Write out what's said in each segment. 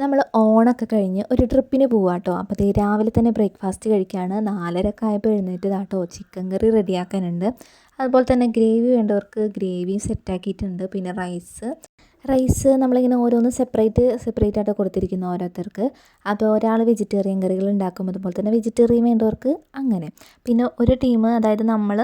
നമ്മൾ ഓണൊക്കെ കഴിഞ്ഞ് ഒരു ട്രിപ്പിന് പോവാം കേട്ടോ. അപ്പോൾ ദേ രാവിലെ തന്നെ ബ്രേക്ക്ഫാസ്റ്റ് കഴിക്കുകയാണ്. 4:30 ആയപ്പോൾ എഴുന്നേറ്റതാട്ടോ. ചിക്കൻ കറി റെഡിയാക്കാനുണ്ട്. അതുപോലെ തന്നെ ഗ്രേവി വേണ്ടവർക്ക് ഗ്രേവി സെറ്റാക്കിയിട്ടുണ്ട്. പിന്നെ റൈസ് നമ്മളിങ്ങനെ ഓരോന്ന് സെപ്പറേറ്റ് ആയിട്ട് കൊടുത്തിരിക്കുന്നു ഓരോരുത്തർക്ക്. അപ്പോൾ ഒരാൾ വെജിറ്റേറിയൻ കറികൾ ഉണ്ടാക്കും, അതുപോലെ തന്നെ വെജിറ്റേറിയൻ വേണ്ടവർക്ക് അങ്ങനെ. പിന്നെ ഒരു ടീം, അതായത് നമ്മൾ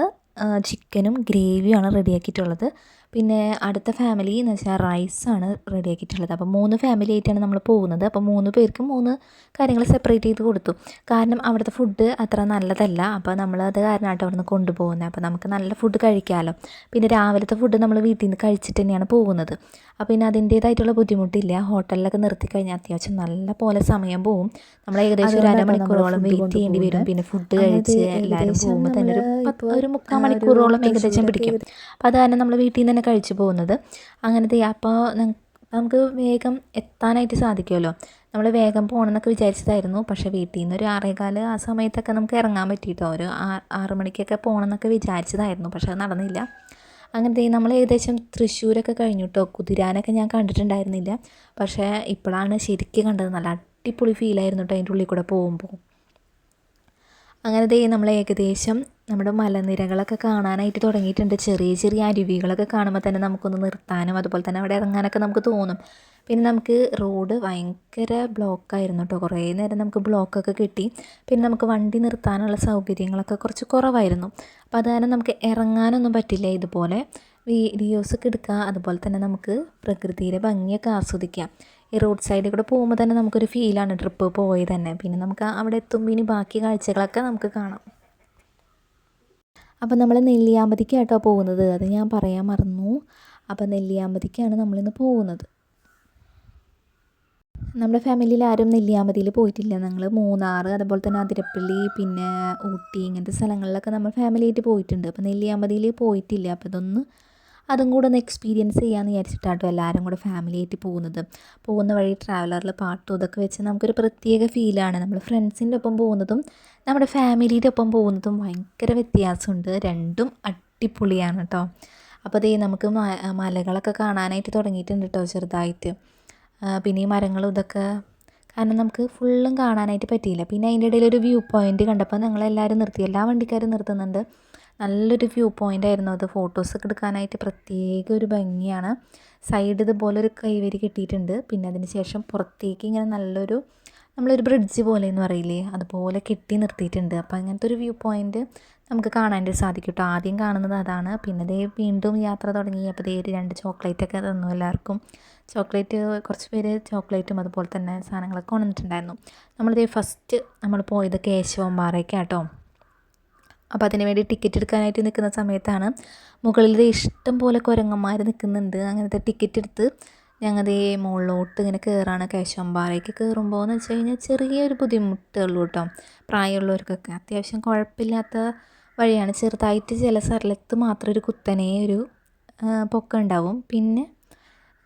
ചിക്കനും ഗ്രേവിയുമാണ് റെഡിയാക്കിയിട്ടുള്ളത്. പിന്നെ അടുത്ത ഫാമിലി എന്ന് വെച്ചാൽ റൈസാണ് റെഡിയാക്കിയിട്ടുള്ളത്. അപ്പോൾ 3 ഫാമിലി ആയിട്ടാണ് നമ്മൾ പോകുന്നത്. അപ്പോൾ 3 പേർക്കും 3 കാര്യങ്ങൾ സെപ്പറേറ്റ് ചെയ്ത് കൊടുത്തു. കാരണം അവിടുത്തെ ഫുഡ് അത്ര നല്ലതല്ല. അപ്പോൾ നമ്മളത് കാരണമായിട്ട് അവിടെ നിന്ന് കൊണ്ടുപോകുന്നത്. അപ്പോൾ നമുക്ക് നല്ല ഫുഡ് കഴിക്കാമല്ലോ. പിന്നെ രാവിലത്തെ ഫുഡ് നമ്മൾ വീട്ടിൽ നിന്ന് കഴിച്ചിട്ട് തന്നെയാണ് പോകുന്നത്. അപ്പോൾ പിന്നെ അതിൻ്റേതായിട്ടുള്ള ബുദ്ധിമുട്ടില്ല. ഹോട്ടലിലൊക്കെ നിർത്തിക്കഴിഞ്ഞാൽ അത്യാവശ്യം നല്ല പോലെ സമയം പോവും. നമ്മൾ ഏകദേശം ഒരു അരമണിക്കൂറോളം വെയിറ്റ് ചെയ്യേണ്ടി വരും. പിന്നെ ഫുഡ് കഴിച്ച് എല്ലാവരും പോകുമ്പോൾ തന്നെ ഒരു 3/4 മണിക്കൂറോളം ഏകദേശം പിടിക്കും. അപ്പോൾ അത് കാരണം നമ്മൾ വീട്ടിൽ നിന്ന് തന്നെ കഴിച്ചു പോകുന്നത്. അങ്ങനത്തെ അപ്പോൾ നമുക്ക് വേഗം എത്താനായിട്ട് സാധിക്കുമല്ലോ. നമ്മൾ വേഗം പോകണം എന്നൊക്കെ വിചാരിച്ചതായിരുന്നു. പക്ഷേ വീട്ടിൽ നിന്ന് ഒരു 6:15 ആ സമയത്തൊക്കെ നമുക്ക് ഇറങ്ങാൻ പറ്റിയിട്ടോ. ഒരു 6 മണിക്കൊക്കെ പോകണം എന്നൊക്കെ വിചാരിച്ചതായിരുന്നു. പക്ഷേ അത് നടന്നില്ല. അങ്ങനത്തെ നമ്മൾ ഏകദേശം തൃശ്ശൂരൊക്കെ കഴിഞ്ഞു കേട്ടോ. കുതിരാനൊക്കെ ഞാൻ കണ്ടിട്ടുണ്ടായിരുന്നില്ല. പക്ഷേ ഇപ്പോഴാണ് ശരിക്കും കണ്ടത്. നല്ല അടിപൊളി ഫീലായിരുന്നു കേട്ടോ അതിൻ്റെ ഉള്ളിൽ കൂടെ പോകുമ്പോൾ. അങ്ങനത്തെ നമ്മൾ ഏകദേശം നമ്മുടെ മലനിരകളൊക്കെ കാണാനായിട്ട് തുടങ്ങിയിട്ടുണ്ട്. ചെറിയ ചെറിയ അരുവികളൊക്കെ കാണുമ്പോൾ തന്നെ നമുക്കൊന്ന് നിർത്താനും അതുപോലെ തന്നെ അവിടെ ഇറങ്ങാനൊക്കെ നമുക്ക് തോന്നും. പിന്നെ നമുക്ക് റോഡ് ഭയങ്കര ബ്ലോക്കായിരുന്നു കേട്ടോ. കുറേ നേരം നമുക്ക് ബ്ലോക്കൊക്കെ കിട്ടി. പിന്നെ നമുക്ക് വണ്ടി നിർത്താനുള്ള സൗകര്യങ്ങളൊക്കെ കുറച്ച് കുറവായിരുന്നു. അപ്പോൾ അത് കാരണം നമുക്ക് ഇറങ്ങാനൊന്നും പറ്റില്ല. ഇതുപോലെ വീഡിയോസൊക്കെ എടുക്കുക, അതുപോലെ തന്നെ നമുക്ക് പ്രകൃതിയുടെ ഭംഗിയൊക്കെ ആസ്വദിക്കാം. ഈ റോഡ് സൈഡിൽ കൂടെ പോകുമ്പോൾ തന്നെ നമുക്കൊരു ഫീലാണ് ട്രിപ്പ് പോയി തന്നെ. പിന്നെ നമുക്ക് അവിടെ എത്തുമ്പോൾ ഇനി ബാക്കി കാഴ്ചകളൊക്കെ നമുക്ക് കാണാം. അപ്പോൾ നമ്മൾ നെല്ലിയാമ്പതിക്കാട്ടോ പോകുന്നത്. അത് ഞാൻ പറയാൻ മറന്നു. അപ്പോൾ നെല്ലിയാമ്പതിക്കാണ് നമ്മളിന്ന് പോകുന്നത്. നമ്മുടെ ഫാമിലിയിൽ ആരും നെല്ലിയാമ്പതിയിൽ പോയിട്ടില്ല. ഞങ്ങൾ മൂന്നാർ, അതുപോലെ തന്നെ അതിരപ്പള്ളി, പിന്നെ ഊട്ടി, ഇങ്ങനത്തെ സ്ഥലങ്ങളിലൊക്കെ നമ്മൾ ഫാമിലിയായിട്ട് പോയിട്ടുണ്ട്. അപ്പോൾ നെല്ലിയാമ്പതിയിൽ പോയിട്ടില്ല. അപ്പോൾ അതും കൂടെ ഒന്ന് എക്സ്പീരിയൻസ് ചെയ്യാമെന്ന് വിചാരിച്ചിട്ടാട്ടോ എല്ലാവരും കൂടെ ഫാമിലിയായിട്ട് പോകുന്നത്. പോകുന്ന വഴി ട്രാവലറിൽ പാട്ടും ഇതൊക്കെ വെച്ച് നമുക്കൊരു പ്രത്യേക ഫീലാണ്. നമ്മൾ ഫ്രണ്ട്സിൻ്റെ ഒപ്പം പോകുന്നതും നമ്മുടെ ഫാമിലിയുടെ ഒപ്പം പോകുന്നതും ഭയങ്കര വ്യത്യാസമുണ്ട്. രണ്ടും അടിപൊളിയാണ് കേട്ടോ. അപ്പോൾ അതേ നമുക്ക് മലകളൊക്കെ കാണാനായിട്ട് തുടങ്ങിയിട്ടുണ്ട് കേട്ടോ ചെറുതായിട്ട്. പിന്നെ ഈ മരങ്ങളും ഇതൊക്കെ കാരണം നമുക്ക് ഫുള്ളും കാണാനായിട്ട് പറ്റിയില്ല. പിന്നെ അതിൻ്റെ ഇടയിൽ ഒരു വ്യൂ പോയിൻ്റ് കണ്ടപ്പോൾ ഞങ്ങളെല്ലാവരും നിർത്തി. എല്ലാ വണ്ടിക്കാരും നിർത്തുന്നുണ്ട്. നല്ലൊരു വ്യൂ പോയിൻ്റ് ആയിരുന്നു അത്. ഫോട്ടോസൊക്കെ എടുക്കാനായിട്ട് പ്രത്യേക ഒരു ഭംഗിയാണ്. സൈഡ് ഇതുപോലെ ഒരു കൈവരി കെട്ടിയിട്ടുണ്ട്. പിന്നെ അതിന് ശേഷം പുറത്തേക്ക് ഇങ്ങനെ നമ്മളൊരു ബ്രിഡ്ജ് പോലെ എന്ന് പറയില്ലേ, അതുപോലെ കെട്ടി നിർത്തിയിട്ടുണ്ട്. അപ്പോൾ അങ്ങനത്തെ ഒരു വ്യൂ പോയിൻ്റ് നമുക്ക് കാണാനായിട്ട് സാധിക്കും കേട്ടോ. ആദ്യം കാണുന്നത് അതാണ്. പിന്നെ ദേ വീണ്ടും യാത്ര തുടങ്ങി. അപ്പോൾ ദേ 2 ചോക്ലേറ്റൊക്കെ തന്നു എല്ലാവർക്കും. കുറച്ച് പേര് ചോക്ലേറ്റും അതുപോലെ തന്നെ സാധനങ്ങളൊക്കെ കൊണ്ടുവന്നിട്ടുണ്ടായിരുന്നു. നമ്മളിതേ ഫസ്റ്റ് നമ്മൾ പോയത് കേശവമ്പാറയ്ക്കാട്ടോ. അപ്പോൾ അതിന് വേണ്ടി ടിക്കറ്റ് എടുക്കാനായിട്ട് നിൽക്കുന്ന സമയത്താണ് മുകളിൽ ഇഷ്ടം പോലെ കുരങ്ങന്മാർ നിൽക്കുന്നുണ്ട്. അങ്ങനത്തെ ടിക്കറ്റ് എടുത്ത് ഞങ്ങൾ മുകളിലോട്ട് ഇങ്ങനെ കയറാണ്. കേശവമ്പാറയ്ക്ക് കയറുമ്പോൾ എന്ന് വെച്ച് കഴിഞ്ഞാൽ ചെറിയൊരു ബുദ്ധിമുട്ടുള്ളൂ കേട്ടോ. പ്രായമുള്ളവർക്കൊക്കെ അത്യാവശ്യം കുഴപ്പമില്ലാത്ത വഴിയാണ്. ചെറുതായിട്ട് ചില സ്ഥലത്ത് മാത്രം ഒരു കുത്തനെ ഒരു പൊക്കം ഉണ്ടാവും. പിന്നെ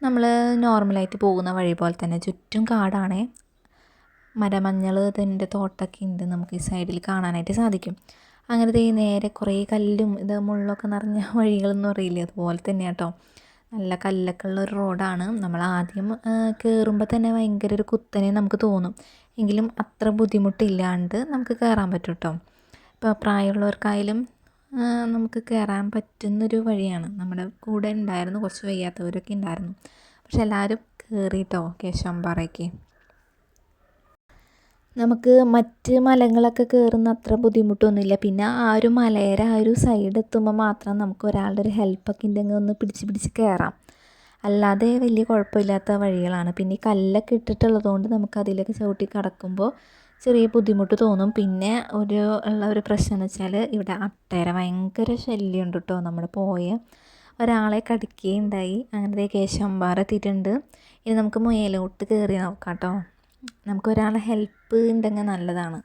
നമ്മൾ നോർമലായിട്ട് പോകുന്ന വഴി പോലെ തന്നെ ചുറ്റും കാടാണേ. മരമഞ്ഞൾ ഇതിൻ്റെ തോട്ടമൊക്കെ ഉണ്ട്, നമുക്ക് ഈ സൈഡിൽ കാണാനായിട്ട് സാധിക്കും. അങ്ങനത്തെ നേരെ കുറേ കല്ലും മുള്ളൊക്കെ നിറഞ്ഞ വഴികളെന്ന് പറയില്ലേ, അതുപോലെ തന്നെ കേട്ടോ. നല്ല കല്ലൊക്കെ ഉള്ള ഒരു റോഡാണ്. നമ്മൾ ആദ്യം കയറുമ്പോൾ തന്നെ ഭയങ്കര ഒരു കുത്തനെ നമുക്ക് തോന്നും. എങ്കിലും അത്ര ബുദ്ധിമുട്ടില്ലാണ്ട് നമുക്ക് കയറാൻ പറ്റും കേട്ടോ. ഇപ്പോൾ പ്രായമുള്ളവർക്കായാലും നമുക്ക് കയറാൻ പറ്റുന്നൊരു വഴിയാണ്. നമ്മുടെ കൂടെ ഉണ്ടായിരുന്നു കുറച്ച് വയ്യാത്തവരൊക്കെ ഉണ്ടായിരുന്നു. പക്ഷെ എല്ലാവരും കയറിയിട്ടോ കേശവമ്പാറയ്ക്ക്. നമുക്ക് മറ്റ് മലകളൊക്കെ കയറുന്ന അത്ര ബുദ്ധിമുട്ടൊന്നുമില്ല. പിന്നെ ആ ഒരു മലയുടെ ആ ഒരു സൈഡ് എത്തുമ്പോൾ മാത്രം നമുക്ക് ഒരാളുടെ ഒരു ഹെൽപ്പൊക്കെ ഉണ്ടെങ്കിൽ ഒന്ന് പിടിച്ച് കയറാം. അല്ലാതെ വലിയ കുഴപ്പമില്ലാത്ത വഴികളാണ്. പിന്നെ ഈ കല്ലൊക്കെ ഇട്ടിട്ടുള്ളതുകൊണ്ട് നമുക്ക് അതിലൊക്കെ ചവിട്ടി കടക്കുമ്പോൾ ചെറിയ ബുദ്ധിമുട്ട് തോന്നും. പിന്നെ ഉള്ള ഒരു പ്രശ്നം എന്ന് വെച്ചാൽ ഇവിടെ അട്ടേര ഭയങ്കര ശല്യമുണ്ട് കേട്ടോ. നമ്മൾ പോയ ഒരാളെ കടിക്കുകയുണ്ടായി. അങ്ങനത്തെ കേശവമ്പാറ എത്തിയിട്ടുണ്ട്. ഇനി നമുക്ക് മുയലോട്ട് കയറി നോക്കാം കേട്ടോ. നമുക്കൊരാളെ ഹെൽപ്പ് ഉണ്ടെങ്കിൽ നല്ലതാണ്.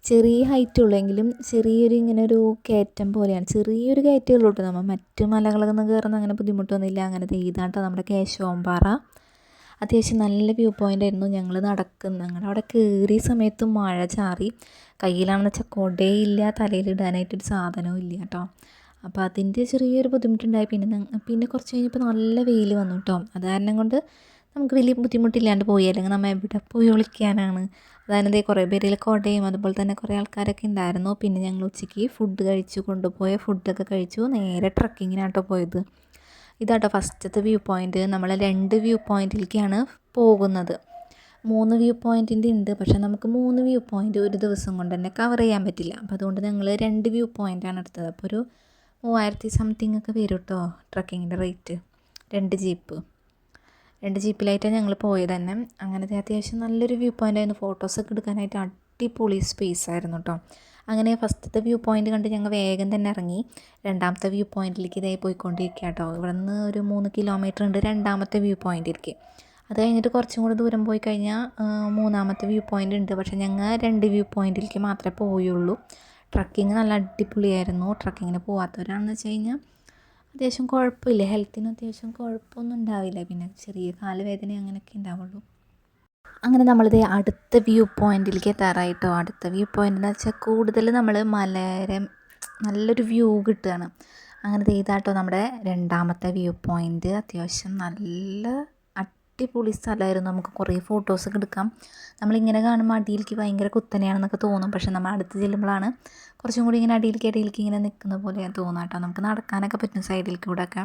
ചെറിയ ഹൈറ്റ് ഉള്ളെങ്കിലും ചെറിയൊരു ഇങ്ങനെ ഒരു കയറ്റം പോലെയാണ്. ചെറിയൊരു കയറ്റേ ഉള്ളൂ കേട്ടോ. നമ്മൾ മറ്റ് മലകളൊന്നും കയറുന്ന അങ്ങനെ ബുദ്ധിമുട്ടൊന്നുമില്ല. അങ്ങനത്തെ ഇതാട്ടോ നമ്മുടെ കേശവമ്പാറ. അത്യാവശ്യം നല്ല വ്യൂ പോയിൻ്റ് ആയിരുന്നു. ഞങ്ങളവിടെ കയറിയ സമയത്ത് മഴ ചാറി. കയ്യിലാണെന്ന് വെച്ചാൽ കുടയില്ല, തലയിലിടാനായിട്ടൊരു സാധനവും ഇല്ല കേട്ടോ. അപ്പോൾ അതിൻ്റെ ചെറിയൊരു ബുദ്ധിമുട്ടുണ്ടായി. പിന്നെ കുറച്ച് കഴിഞ്ഞപ്പോൾ നല്ല വെയിൽ വന്നു കേട്ടോ. അത് കാരണം കൊണ്ട് നമുക്ക് വലിയ ബുദ്ധിമുട്ടില്ലാണ്ട് പോയി. അല്ലെങ്കിൽ നമ്മൾ എവിടെ പോയി ഒളിക്കാനാണ്. അതായത് കുറേ പേരിൽ കുടയും അതുപോലെ തന്നെ കുറേ ആൾക്കാരൊക്കെ ഉണ്ടായിരുന്നു. പിന്നെ ഞങ്ങൾ ഉച്ചയ്ക്ക് ഫുഡ് കഴിച്ചു, കൊണ്ടുപോയ ഫുഡൊക്കെ കഴിച്ചു. നേരെ ട്രക്കിങ്ങിനാട്ടോ പോയത്. ഇതാട്ടോ ഫസ്റ്റത്തെ വ്യൂ പോയിൻറ്റ്. നമ്മൾ 2 വ്യൂ പോയിൻറ്റിലേക്കാണ് പോകുന്നത്. 3 വ്യൂ പോയിൻറ്റിൻ്റെ ഉണ്ട്, പക്ഷേ നമുക്ക് 3 വ്യൂ പോയിൻറ്റ് ഒരു ദിവസം കൊണ്ട് തന്നെ കവർ ചെയ്യാൻ പറ്റില്ല. അപ്പോൾ അതുകൊണ്ട് ഞങ്ങൾ 2 വ്യൂ പോയിൻറ്റാണ് എടുത്തത്. അപ്പോൾ ഒരു 3000 സംതിങ് ഒക്കെ വരും കേട്ടോ ട്രക്കിങ്ങിൻ്റെ റേറ്റ്. 2 ജീപ്പിലായിട്ടാണ് ഞങ്ങൾ പോയത് തന്നെ. അങ്ങനത്തെ അത്യാവശ്യം നല്ലൊരു വ്യൂ പോയിൻ്റ് ആയിരുന്നു. ഫോട്ടോസൊക്കെ എടുക്കാനായിട്ട് അടിപൊളി സ്പേസ് ആയിരുന്നു കേട്ടോ. അങ്ങനെ ഫസ്റ്റത്തെ വ്യൂ പോയിൻ്റ് കണ്ട് ഞങ്ങൾ വേഗം തന്നെ ഇറങ്ങി. രണ്ടാമത്തെ വ്യൂ പോയിൻറ്റിലേക്ക് ഇതായി പോയിക്കൊണ്ടിരിക്കുക കേട്ടോ. ഇവിടെ നിന്ന് ഒരു 3 കിലോമീറ്റർ ഉണ്ട് രണ്ടാമത്തെ വ്യൂ പോയിൻറ്റിലേക്ക്. അത് കഴിഞ്ഞിട്ട് കുറച്ചും കൂടി ദൂരം പോയി കഴിഞ്ഞാൽ മൂന്നാമത്തെ വ്യൂ പോയിൻ്റ് ഉണ്ട്. പക്ഷേ ഞങ്ങൾ 2 വ്യൂ പോയിൻറ്റിലേക്ക് മാത്രമേ പോയുള്ളൂ. ട്രക്കിങ് നല്ല അടിപൊളിയായിരുന്നു. ട്രക്കിങ്ങിന് പോകാത്തവരാണെന്ന് വെച്ച് കഴിഞ്ഞാൽ അത്യാവശ്യം കുഴപ്പമില്ല, ഹെൽത്തിന് അത്യാവശ്യം കുഴപ്പമൊന്നും ഉണ്ടാവില്ല. പിന്നെ ചെറിയ കാലുവേദന അങ്ങനെയൊക്കെ ഉണ്ടാവുള്ളൂ. അങ്ങനെ നമ്മളിത് അടുത്ത വ്യൂ പോയിൻറ്റിലേക്ക് എത്താറായിട്ടോ. അടുത്ത വ്യൂ പോയിൻ്റ് എന്ന് വെച്ചാൽ കൂടുതൽ നമ്മൾ മലയുടെ നല്ലൊരു വ്യൂ കിട്ടുകയാണ്. അങ്ങനെ ഇതാട്ടോ നമ്മുടെ രണ്ടാമത്തെ വ്യൂ പോയിൻ്റ്. അത്യാവശ്യം നല്ല അടിപൊളി സ്ഥലമായിരുന്നു. നമുക്ക് കുറേ ഫോട്ടോസൊക്കെ എടുക്കാം. നമ്മളിങ്ങനെ കാണുമ്പോൾ അടിയിലേക്ക് ഭയങ്കര കുത്തനെയാണെന്നൊക്കെ തോന്നും. പക്ഷെ നമ്മൾ അടുത്ത് ചെല്ലുമ്പോഴാണ് കുറച്ചും കൂടി ഇങ്ങനെ അടിയിലേക്ക് ഇങ്ങനെ നിൽക്കുന്ന പോലെ തോന്നാം കേട്ടോ. നമുക്ക് നടക്കാനൊക്കെ പറ്റും സൈഡിൽ കൂടെ ഒക്കെ.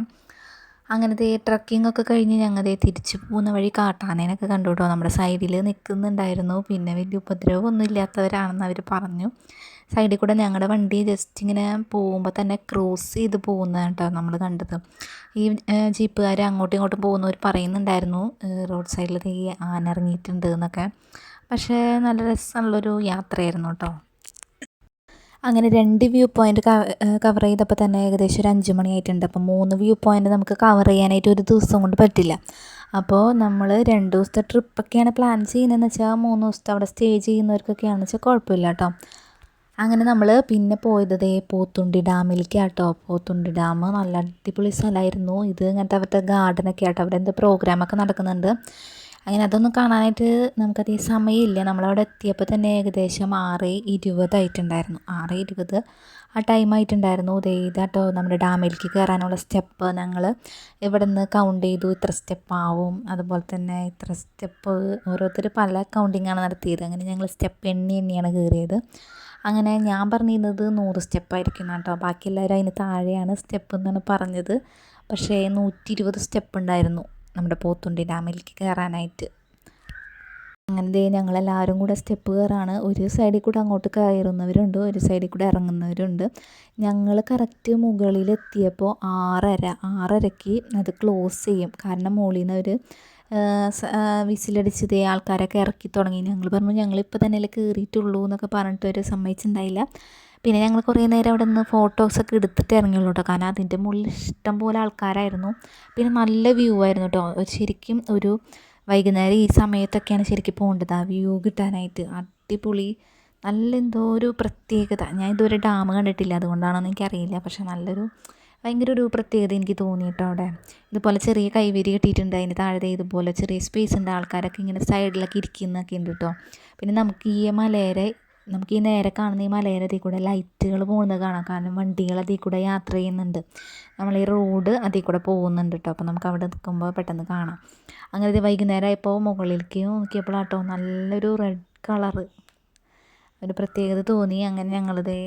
അങ്ങനത്തെ ട്രക്കിംഗ് ഒക്കെ കഴിഞ്ഞ് ഞങ്ങൾ തിരിച്ച് പോകുന്ന വഴി കാട്ടാനേനൊക്കെ കണ്ടു കേട്ടോ. നമ്മുടെ സൈഡിൽ നിൽക്കുന്നുണ്ടായിരുന്നു. പിന്നെ വലിയ ഉപദ്രവമൊന്നും ഇല്ലാത്തവരാണെന്ന് അവർ പറഞ്ഞു. സൈഡിൽ കൂടെ ഞങ്ങളുടെ വണ്ടി ജസ്റ്റ് ഇങ്ങനെ പോകുമ്പോൾ തന്നെ ക്രോസ് ചെയ്ത് പോകുന്നതാണ് കേട്ടോ നമ്മൾ കണ്ടത്. ഈ ജീപ്പുകാർ അങ്ങോട്ടും ഇങ്ങോട്ടും പോകുന്നവർ പറയുന്നുണ്ടായിരുന്നു റോഡ് സൈഡിൽ ഈ ആന ഇറങ്ങിയിട്ടുണ്ട് എന്നൊക്കെ. പക്ഷേ നല്ല രസമുള്ളൊരു യാത്രയായിരുന്നു കേട്ടോ. അങ്ങനെ 2 വ്യൂ പോയിൻ്റ് കവർ ചെയ്തപ്പോൾ തന്നെ ഏകദേശം ഒരു 5 മണിയായിട്ടുണ്ട്. അപ്പോൾ 3 വ്യൂ പോയിൻ്റ് നമുക്ക് കവർ ചെയ്യാനായിട്ട് ഒരു ദിവസം കൊണ്ട് പറ്റില്ല. അപ്പോൾ നമ്മൾ 2 ദിവസത്തെ ട്രിപ്പൊക്കെയാണ് പ്ലാൻ ചെയ്യുന്നതെന്ന് വെച്ചാൽ 3 ദിവസത്തെ അവിടെ സ്റ്റേ ചെയ്യുന്നവർക്കൊക്കെയാണെന്ന് വെച്ചാൽ കുഴപ്പമില്ല കേട്ടോ. അങ്ങനെ നമ്മൾ പിന്നെ പോയത് പോത്തുണ്ടി ഡാമിലേക്ക് കേട്ടോ. പോത്തുണ്ടി ഡാം നല്ല അടിപൊളി സ്ഥലമായിരുന്നു. ഇത് ഇങ്ങനത്തെ അവരുടെ ഗാർഡനൊക്കെ ആട്ടോ. അവിടെ എന്തോ പ്രോഗ്രാമൊക്കെ നടക്കുന്നുണ്ട്. അങ്ങനെ അതൊന്നും കാണാനായിട്ട് നമുക്കധികം സമയമില്ല. നമ്മളവിടെ എത്തിയപ്പോൾ തന്നെ ഏകദേശം 6:20 ആയിട്ടുണ്ടായിരുന്നു. 6:20 ആ ടൈം ആയിട്ടുണ്ടായിരുന്നു. ഇതാട്ടോ നമ്മുടെ ഡാമിലേക്ക് കയറാനുള്ള സ്റ്റെപ്പ്. ഞങ്ങൾ ഇവിടെ നിന്ന് കൗണ്ട് ചെയ്തു, ഇത്ര സ്റ്റെപ്പ് ആവും, അതുപോലെ തന്നെ ഇത്ര സ്റ്റെപ്പ്. ഓരോരുത്തർ പല കൗണ്ടിങ്ങാണ് നടത്തിയത്. അങ്ങനെ ഞങ്ങൾ സ്റ്റെപ്പ് എണ്ണിയാണ് കയറിയത്. അങ്ങനെ ഞാൻ പറഞ്ഞിരുന്നത് 100 സ്റ്റെപ്പായിരിക്കും കേട്ടോ. ബാക്കി എല്ലാവരും അതിന് താഴെയാണ് സ്റ്റെപ്പ് എന്നാണ് പറഞ്ഞത്. പക്ഷേ 120 സ്റ്റെപ്പ് ഉണ്ടായിരുന്നു നമ്മുടെ പോത്തുണ്ടി ഡാമിലേക്ക് കയറാനായിട്ട്. അങ്ങനെ ഞങ്ങളെല്ലാവരും കൂടെ സ്റ്റെപ്പ് കയറാണ്. ഒരു സൈഡിൽ കൂടെ അങ്ങോട്ട് കയറുന്നവരുണ്ട്, ഒരു സൈഡിൽ കൂടെ ഇറങ്ങുന്നവരുണ്ട്. ഞങ്ങൾ കറക്റ്റ് മുകളിലെത്തിയപ്പോൾ 6:30ക്ക് അത് ക്ലോസ് ചെയ്യും. കാരണം മുകളിൽ നിന്ന് അവർ വിസിലടിച്ചത് ആൾക്കാരൊക്കെ ഇറക്കി തുടങ്ങി. ഞങ്ങൾ പറഞ്ഞു ഞങ്ങളിപ്പോൾ തന്നെയല്ലേ കയറിയിട്ടുള്ളൂ എന്നൊക്കെ പറഞ്ഞിട്ട് അവർ സമ്മതിച്ചിട്ടുണ്ടായില്ല. പിന്നെ ഞങ്ങൾ കുറേ നേരം അവിടെ നിന്ന് ഫോട്ടോസൊക്കെ എടുത്തിട്ട് ഇറങ്ങിയുള്ളൂ കേട്ടോ. കാരണം അതിൻ്റെ മുകളിൽ ഇഷ്ടം പോലെ ആൾക്കാരായിരുന്നു. പിന്നെ നല്ല വ്യൂ ആയിരുന്നു കേട്ടോ. ശരിക്കും ഒരു വൈകുന്നേരം ഈ സമയത്തൊക്കെയാണ് ശരിക്കും പോകേണ്ടത് ആ വ്യൂ കിട്ടാനായിട്ട്. അടിപൊളി, നല്ല എന്തോ ഒരു പ്രത്യേകത. ഞാൻ ഇതുവരെ ഡാം കണ്ടിട്ടില്ല, അതുകൊണ്ടാണെന്ന് എനിക്കറിയില്ല. പക്ഷെ ഭയങ്കര ഒരു പ്രത്യേകത എനിക്ക് തോന്നി കേട്ടോ. അവിടെ ഇതുപോലെ ചെറിയ കൈവരി കെട്ടിയിട്ടുണ്ട്. അതിൻ്റെ താഴെ ഇതുപോലെ ചെറിയ സ്പേസ് ഉണ്ട്. ആൾക്കാരൊക്കെ ഇങ്ങനെ സൈഡിലൊക്കെ ഇരിക്കുന്നൊക്കെ ഉണ്ട് കേട്ടോ. പിന്നെ നമുക്ക് ഈ നേരെ കാണുന്ന ഈ മലയുടെ കൂടെ ലൈറ്റുകൾ പോകുന്നത് കാണാം. കാരണം വണ്ടികൾ അതിൽ കൂടെ യാത്ര ചെയ്യുന്നുണ്ട്. നമ്മൾ ഈ റോഡ് അതിൽ കൂടെ പോകുന്നുണ്ട് കേട്ടോ. അപ്പോൾ നമുക്ക് അവിടെ നിൽക്കുമ്പോൾ പെട്ടെന്ന് കാണാം. അങ്ങനെ വൈകുന്നേരം ആയപ്പോൾ മുകളിലേക്ക് നോക്കിയപ്പോഴാട്ടോ നല്ലൊരു റെഡ് കളറ്, ഒരു പ്രത്യേകത തോന്നി. അങ്ങനെ ഞങ്ങളിത്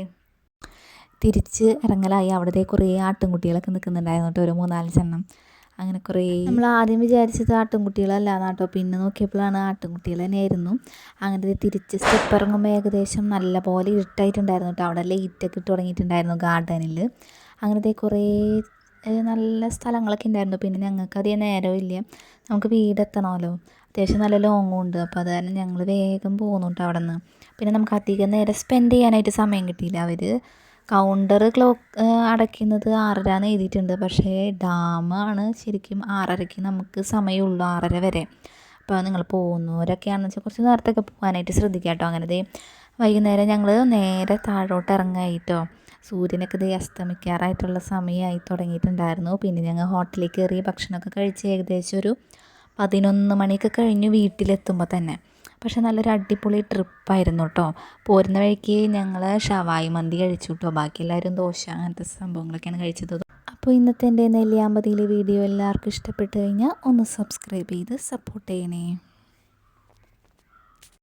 തിരിച്ച് ഇറങ്ങലായി. അവിടെ കുറേ ആട്ടിൻകുട്ടികളൊക്കെ നിൽക്കുന്നുണ്ടായിരുന്നു കേട്ടോ, ഒരു 4-5 എണ്ണം. അങ്ങനെ കുറേ നമ്മൾ ആദ്യം വിചാരിച്ചത് ആട്ടിൻകുട്ടികളല്ല കേട്ടോ. പിന്നെ നോക്കിയപ്പോഴാണ് ആട്ടിൻകുട്ടികൾ തന്നെയായിരുന്നു. അങ്ങനെ തിരിച്ച് സ്റ്റെപ്പ് ഇറങ്ങുമ്പോൾ ഏകദേശം നല്ല പോലെ ഇരുട്ടായിട്ടുണ്ടായിരുന്നു കേട്ടോ. അവിടെ ലൈറ്റൊക്കെ ഇട്ട് തുടങ്ങിയിട്ടുണ്ടായിരുന്നു ഗാർഡനിൽ. അങ്ങനത്തെ കുറേ നല്ല സ്ഥലങ്ങളൊക്കെ ഉണ്ടായിരുന്നു. പിന്നെ ഞങ്ങൾക്ക് അധികം നേരമില്ല, നമുക്ക് വീടെത്തണമല്ലോ. അത്യാവശ്യം നല്ല ലോങ്ങും ഉണ്ട്. അപ്പോൾ അത് കാരണം ഞങ്ങൾ വേഗം പോകുന്നു കേട്ടോ അവിടെ നിന്ന്. പിന്നെ നമുക്ക് അധികം നേരം സ്പെൻഡ് ചെയ്യാനായിട്ട് സമയം കിട്ടിയില്ല. അവർ കൗണ്ടർ ക്ലോക്ക് അടയ്ക്കുന്നത് 6:30 എഴുതിയിട്ടുണ്ട്. പക്ഷേ ഡാമാണ് ശരിക്കും 6:30ക്ക് നമുക്ക് സമയമുള്ളൂ, 6:30 വരെ. അപ്പോൾ നിങ്ങൾ പോകുന്നവരൊക്കെയാണെന്ന് വെച്ചാൽ കുറച്ച് നേരത്തൊക്കെ പോകാനായിട്ട് ശ്രദ്ധിക്കുക കേട്ടോ. അങ്ങനെ വൈകുന്നേരം ഞങ്ങൾ നേരെ താഴോട്ട് ഇറങ്ങായിട്ടോ. സൂര്യനൊക്കെ അസ്തമിക്കാറായിട്ടുള്ള സമയമായി തുടങ്ങിയിട്ടുണ്ടായിരുന്നു. പിന്നെ ഞങ്ങൾ ഹോട്ടലിൽ കയറി ഭക്ഷണമൊക്കെ കഴിച്ച് ഏകദേശം ഒരു 11 മണിയൊക്കെ കഴിഞ്ഞു വീട്ടിലെത്തുമ്പോൾ തന്നെ. പക്ഷെ നല്ലൊരു അടിപൊളി ട്രിപ്പായിരുന്നു കേട്ടോ. പോരുന്ന വഴിക്ക് ഞങ്ങൾ ഷവായി മന്തി കഴിച്ചു കേട്ടോ. ബാക്കി എല്ലാവരും ദോശ അങ്ങനത്തെ സംഭവങ്ങളൊക്കെയാണ് കഴിച്ചത്. അപ്പോൾ ഇന്നത്തെ എൻ്റെ നെല്ലിയാമ്പതിയിലെ വീഡിയോ എല്ലാവർക്കും ഇഷ്ടപ്പെട്ട് കഴിഞ്ഞാൽ ഒന്ന് സബ്സ്ക്രൈബ് ചെയ്ത് സപ്പോർട്ട് ചെയ്യണേ.